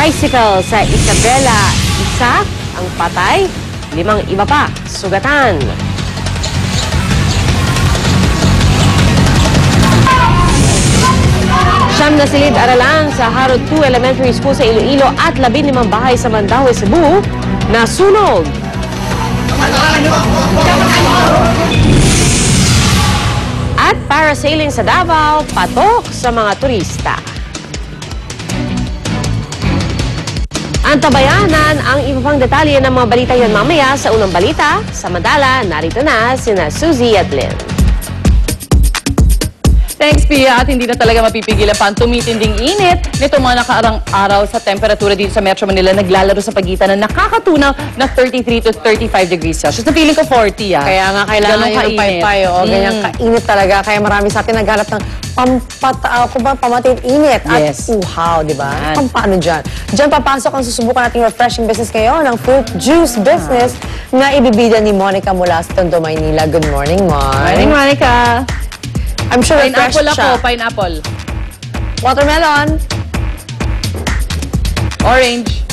Tricycle sa Isabela, isa ang patay, 5 iba pa sugatan. Siyam na silid-aralan sa Harod 2 Elementary School sa Iloilo at 15 bahay sa Mandaue, Cebu nasunog. At parasailing sa Davao, patok sa mga turista. Antabayanan ang iba pang detalye ng mga balita yan mamaya sa unang balita. Samantala, narito na sina Suzy at Lynn. Thanks, Pia. At hindi na talaga mapipigilan pa ang tumitinding init nito mga nakaarang araw sa temperatura dito sa Metro Manila. Naglalaro sa pagitan na nakakatunaw na 33 to 35 degrees Celsius. Na feeling ko 40, ah. Kaya nga kailangan yung paypay. Ganyan kainit talaga. Kaya marami sa atin naghanap ng pamatid init at uhaw, di ba? Paano dyan? Dyan papasok ang susubukan nating refreshing business ngayon, ang fruit juice business na ibibida ni Monica mula sa Tondo, Maynila. Good morning, Mon. Morning, Monica. I'm sure pineapple refreshed siya. Pineapple. Watermelon. Orange.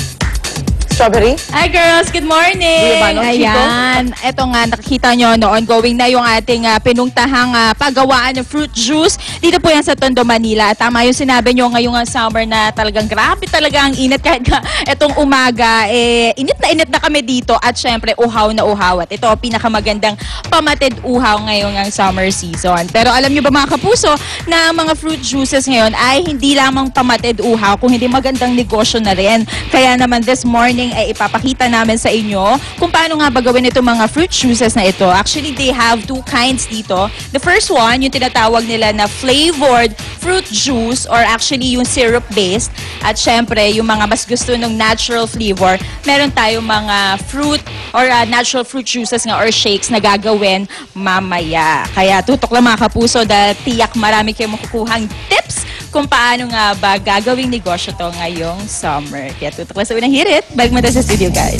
Strawberry. Hi girls, good morning! Ayan, eto nga, nakikita nyo, ongoing na yung ating pinungtahang paggawaan ng fruit juice. Dito po yan sa Tondo, Manila. At tama yung sinabi nyo ngayong summer na talagang grabe talaga ang init. Kahit nga etong umaga, init na kami dito. At syempre, uhaw na uhaw. At ito, pinakamagandang pamatid uhaw ngayong summer season. Pero alam nyo ba mga kapuso, na ang mga fruit juices ngayon ay hindi lamang pamatid uhaw, kung hindi magandang negosyo na rin. Kaya naman this morning, ay ipapakita namin sa inyo kung paano nga ba gawin itong mga fruit juices na ito. Actually, they have two kinds dito. The first one, yung tinatawag nila na flavored fruit juice or actually yung syrup-based. At syempre, yung mga mas gusto ng natural flavor, meron tayong mga fruit or natural fruit juices nga or shakes na gagawin mamaya. Kaya tutok lang mga kapuso dahil tiyak marami kayong makukuhang tips kung paano nga ba gagawing negosyo to ngayong summer. Kaya tutok lang sa unang hirit. Balik mo tayo sa studio, guys.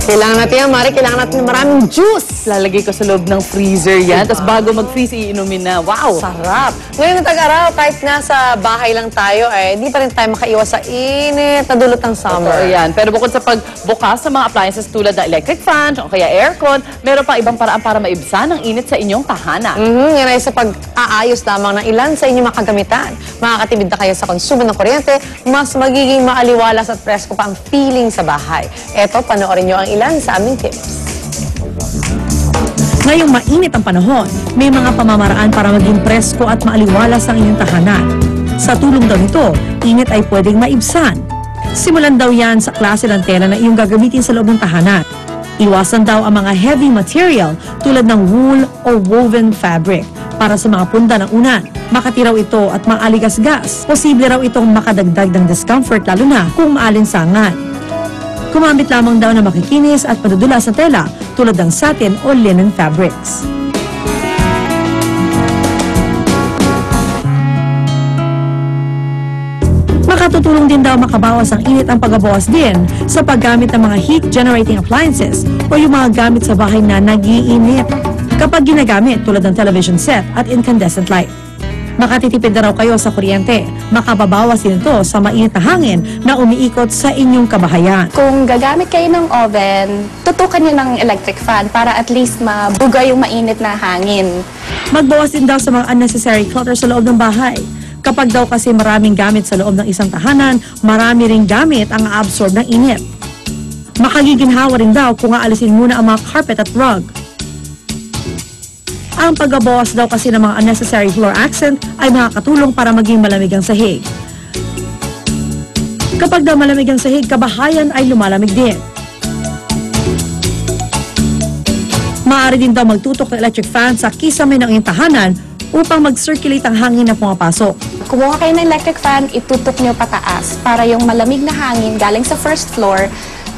Kailangan natin yan, Mari. Kailangan natin ng maraming juice. Lalagay ko sa loob ng freezer yan. Tapos bago mag-freeze, iinumin na. Wow! Sarap. Ngayon ng tag-araw, kahit nasa bahay lang tayo, di pa rin tayo makaiwas sa init na dulot ng summer. Totoo yan. Pero bukod sa pagbukas sa mga appliances tulad ng electric fan o kaya aircon, meron pa ibang paraan para maibsan ang init sa inyong tahanan. Yan ay sa pag-aayos lamang ng ilan sa inyong makagamitan. Makakatipid na kayo sa konsumo ng kuryente, mas magiging maaliwalas at presko pa ang feeling sa bahay. Eto, panoorin nyo ang ilan sa aming tips. Ngayong mainit ang panahon, may mga pamamaraan para maging presko at maaliwalas ang inyong tahanan. Sa tulong daw nito, init ay pwedeng maibsan. Simulan daw yan sa klase ng tela na iyong gagamitin sa loob ng tahanan. Iwasan daw ang mga heavy material tulad ng wool o woven fabric para sa mga punda ng unan. Makatiraw ito at maaligasgas. Posible raw itong makadagdag ng discomfort lalo na kung maalinsangan. Kumamit lamang daw na makikinis at madudulas sa tela tulad ng satin o linen fabrics. Makatutulong din daw makabawas ang init ang pagbabawas din sa paggamit ng mga heat-generating appliances o yung mga gamit sa bahay na nag-iinit kapag ginagamit tulad ng television set at incandescent light. Makatitipid na raw kayo sa kuryente. Makababawas din ito sa mainit na hangin na umiikot sa inyong kabahayan. Kung gagamit kayo ng oven, tutukan nyo ng electric fan para at least mabuga yung mainit na hangin. Magbawas din daw sa mga unnecessary clutter sa loob ng bahay. Kapag daw kasi maraming gamit sa loob ng isang tahanan, marami ring gamit ang absorb ng init. Makagiginhawa rin daw kung aalisin muna ang mga carpet at rug. Ang pagbabawas daw kasi ng mga unnecessary floor accent ay makakatulong para maging malamig ang sahig. Kapag daw malamig ang sahig, kabahayan ay lumalamig din. Maaari din daw magtutok ng electric fan sa kisame ng iyong tahanan upang mag-circulate ang hangin na pumapasok. Kumuha kayo ng electric fan, itutok nyo pataas para yung malamig na hangin galing sa first floor,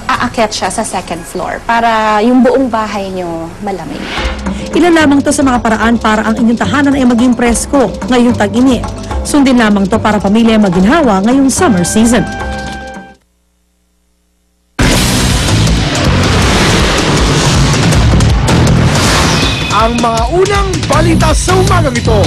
aakyat siya sa second floor para yung buong bahay nyo malamig. Ilan lamang to sa mga paraan para ang inyong tahanan ay maging presko ngayong tag-init. Sundin lamang to para pamilya maginhawa ngayong summer season. ang mga unang balita sa umagang ito.